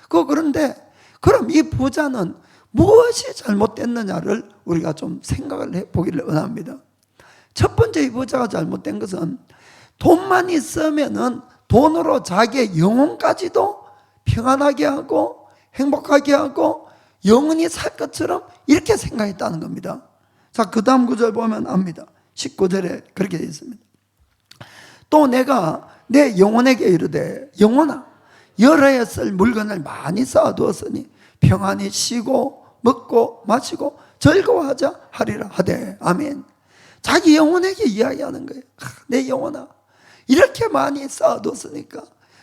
그런데 그럼 이 부자는 무엇이 잘못됐느냐를 우리가 좀 생각을 해보기를 원합니다. 첫 번째 이 부자가 잘못된 것은 돈만 있으면은 돈으로 자기의 영혼까지도 평안하게 하고 행복하게 하고 영원히 살 것처럼 이렇게 생각했다는 겁니다. 자, 그 다음 구절 보면 압니다. 19절에 그렇게 되어 있습니다. 또 내가 내 영혼에게 이르되 영혼아 여러 해 쓸 물건을 많이 쌓아두었으니 평안히 쉬고 먹고 마시고 즐거워하자 하리라 하되. 아멘. 자기 영혼에게 이야기하는 거예요. 내 영혼아 이렇게 많이 쌓아뒀으니까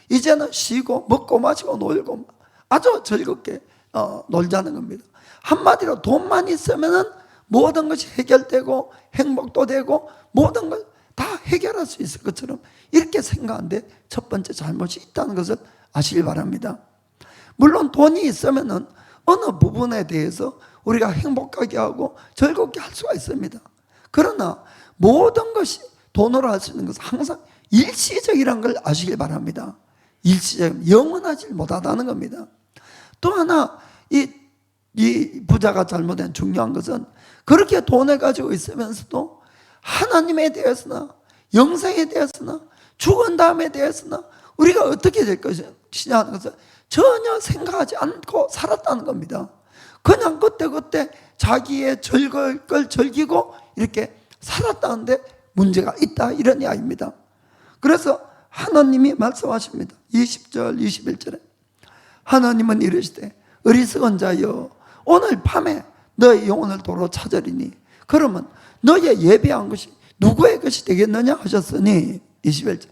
이제는 쉬고 먹고 마시고 놀고 아주 즐겁게 놀자는 겁니다. 한마디로 돈만 있으면은 모든 것이 해결되고 행복도 되고 모든 걸 다 해결할 수 있을 것처럼 이렇게 생각하는데 첫 번째 잘못이 있다는 것을 아시길 바랍니다. 물론 돈이 있으면은 어느 부분에 대해서 우리가 행복하게 하고 즐겁게 할 수가 있습니다. 그러나 모든 것이 돈으로 할 수 있는 것은 항상 일시적이라는 걸 아시길 바랍니다. 일시적, 영원하지 못하다는 겁니다. 또 하나 이 부자가 잘못된 중요한 것은 그렇게 돈을 가지고 있으면서도 하나님에 대해서나 영생에 대해서나 죽은 다음에 대해서나 우리가 어떻게 될 것이냐 하는 것을 전혀 생각하지 않고 살았다는 겁니다. 그냥 그때 자기의 즐거울 걸 즐기고 이렇게 살았다는데 문제가 있다 이런 이야기입니다. 그래서 하나님이 말씀하십니다. 20절 21절에 하나님은 이르시되 어리석은 자여 오늘 밤에 너의 영혼을 도로 찾으리니 그러면 너의 예배한 것이 누구의 것이 되겠느냐 하셨으니 21절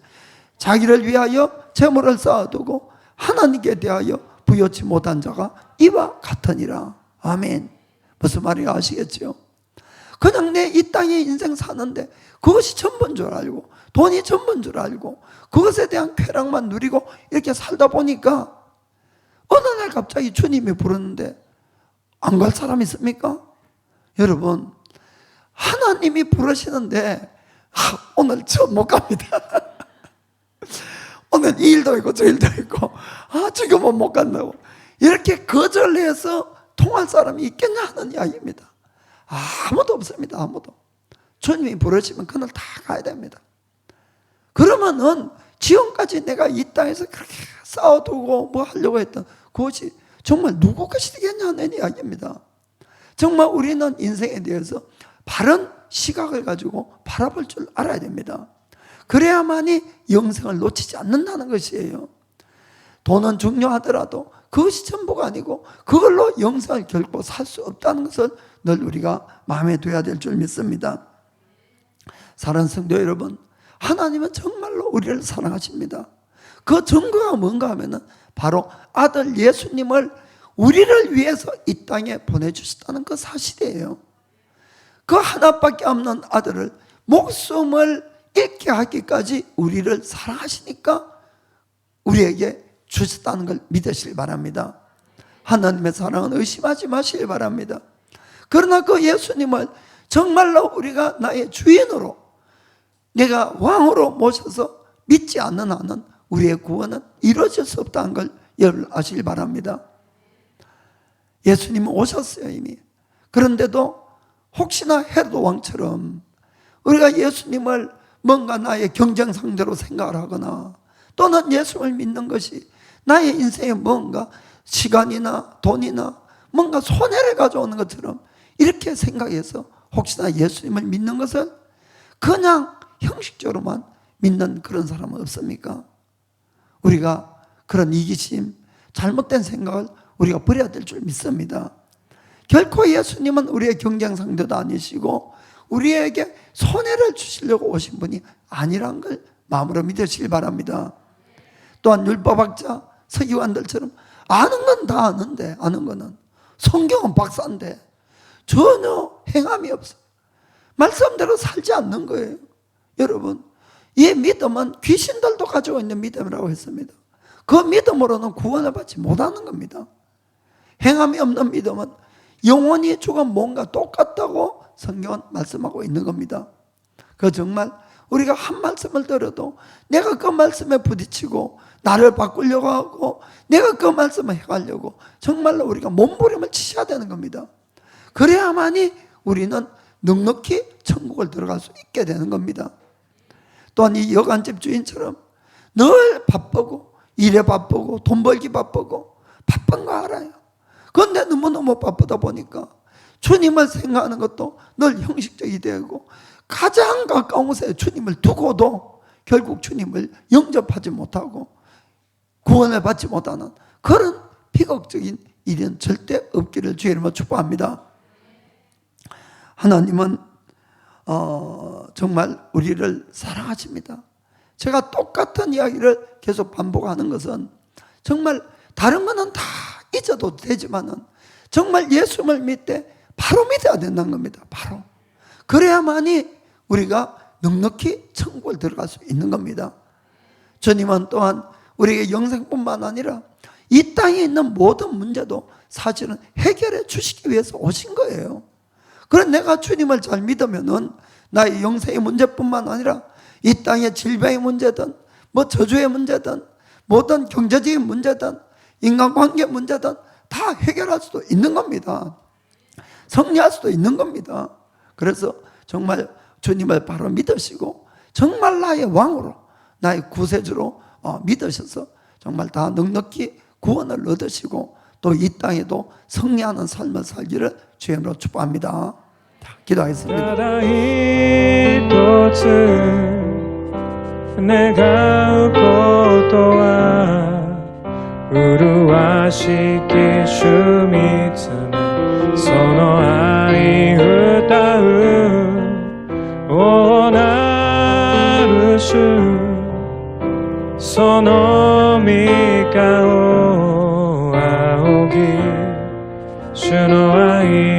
자기를 위하여 재물을 쌓아두고 하나님께 대하여 부여치 못한 자가 이와 같으니라. 아멘. 무슨 말인가 아시겠죠? 그냥 내 이 땅에 인생 사는데 그것이 전부인 줄 알고 돈이 전부인 줄 알고 그것에 대한 쾌락만 누리고 이렇게 살다 보니까 어느 날 갑자기 주님이 부르는데 안 갈 사람 있습니까? 여러분 하나님이 부르시는데 오늘 저 못 갑니다. 오늘 이 일도 있고 저 일도 있고 지금은 못 간다고 이렇게 거절해서 통할 사람이 있겠냐 하는 이야기입니다. 아무도 없습니다. 아무도. 주님이 부르시면 그날 다 가야 됩니다. 그러면은 지금까지 내가 이 땅에서 그렇게 싸워두고 뭐 하려고 했던 그것이 정말 누구 것이 되겠냐는 이야기입니다. 정말 우리는 인생에 대해서 바른 시각을 가지고 바라볼 줄 알아야 됩니다. 그래야만이 영생을 놓치지 않는다는 것이에요. 돈은 중요하더라도 그것이 전부가 아니고 그걸로 영생을 결코 살 수 없다는 것을 늘 우리가 마음에 둬야 될 줄 믿습니다. 사랑하는 성도 여러분, 하나님은 정말로 우리를 사랑하십니다. 그 증거가 뭔가 하면은 바로 아들 예수님을 우리를 위해서 이 땅에 보내주셨다는 그 사실이에요. 그 하나밖에 없는 아들을 목숨을 잃게 하기까지 우리를 사랑하시니까 우리에게 주셨다는 걸 믿으시길 바랍니다. 하나님의 사랑은 의심하지 마시길 바랍니다. 그러나 그 예수님을 정말로 우리가 나의 주인으로 내가 왕으로 모셔서 믿지 않는 한은 우리의 구원은 이루어질 수 없다는 걸 여러분 아시길 바랍니다. 예수님은 오셨어요 이미. 그런데도 혹시나 헤롯 왕처럼 우리가 예수님을 뭔가 나의 경쟁 상대로 생각을 하거나 또는 예수를 믿는 것이 나의 인생에 뭔가 시간이나 돈이나 뭔가 손해를 가져오는 것처럼 이렇게 생각해서 혹시나 예수님을 믿는 것을 그냥 형식적으로만 믿는 그런 사람은 없습니까? 우리가 그런 이기심, 잘못된 생각을 우리가 버려야 될 줄 믿습니다. 결코 예수님은 우리의 경쟁 상대도 아니시고 우리에게 손해를 주시려고 오신 분이 아니란 걸 마음으로 믿으시길 바랍니다. 또한 율법학자, 서기관들처럼 아는 건 다 아는데 아는 거는 성경은 박사인데 전혀 행함이 없어요. 말씀대로 살지 않는 거예요. 여러분, 이 믿음은 귀신들도 가지고 있는 믿음이라고 했습니다. 그 믿음으로는 구원을 받지 못하는 겁니다. 행함이 없는 믿음은 영원히 죽은 뭔가 똑같다고 성경은 말씀하고 있는 겁니다. 그 정말 우리가 한 말씀을 들어도 내가 그 말씀에 부딪히고 나를 바꾸려고 하고 내가 그 말씀을 해가려고 정말로 우리가 몸부림을 치셔야 되는 겁니다. 그래야만이 우리는 넉넉히 천국을 들어갈 수 있게 되는 겁니다. 또한 이 여관집 주인처럼 늘 바쁘고 일에 바쁘고 돈 벌기 바쁘고 바쁜 거 알아요. 그런데 너무너무 바쁘다 보니까 주님을 생각하는 것도 늘 형식적이 되고 가장 가까운 곳에 주님을 두고도 결국 주님을 영접하지 못하고 구원을 받지 못하는 그런 비극적인 일은 절대 없기를 주의 이름으로 축복합니다. 하나님은 정말 우리를 사랑하십니다. 제가 똑같은 이야기를 계속 반복하는 것은 정말 다른 거는 다 잊어도 되지만은 정말 예수를 믿되 바로 믿어야 된다는 겁니다. 바로. 그래야만이 우리가 넉넉히 천국을 들어갈 수 있는 겁니다. 주님은 또한 우리에게 영생뿐만 아니라 이 땅에 있는 모든 문제도 사실은 해결해 주시기 위해서 오신 거예요. 그래서 내가 주님을 잘 믿으면은 나의 영생의 문제뿐만 아니라 이 땅의 질병의 문제든 뭐 저주의 문제든 모든 경제적인 문제든 인간관계 문제든 다 해결할 수도 있는 겁니다. 승리할 수도 있는 겁니다. 그래서 정말 주님을 바로 믿으시고 정말 나의 왕으로 나의 구세주로 믿으셔서 정말 다 넉넉히 구원을 얻으시고 또 이 땅에도 승리하는 삶을 살기를 주님으로 축복합니다. 기도하겠습니다. 주의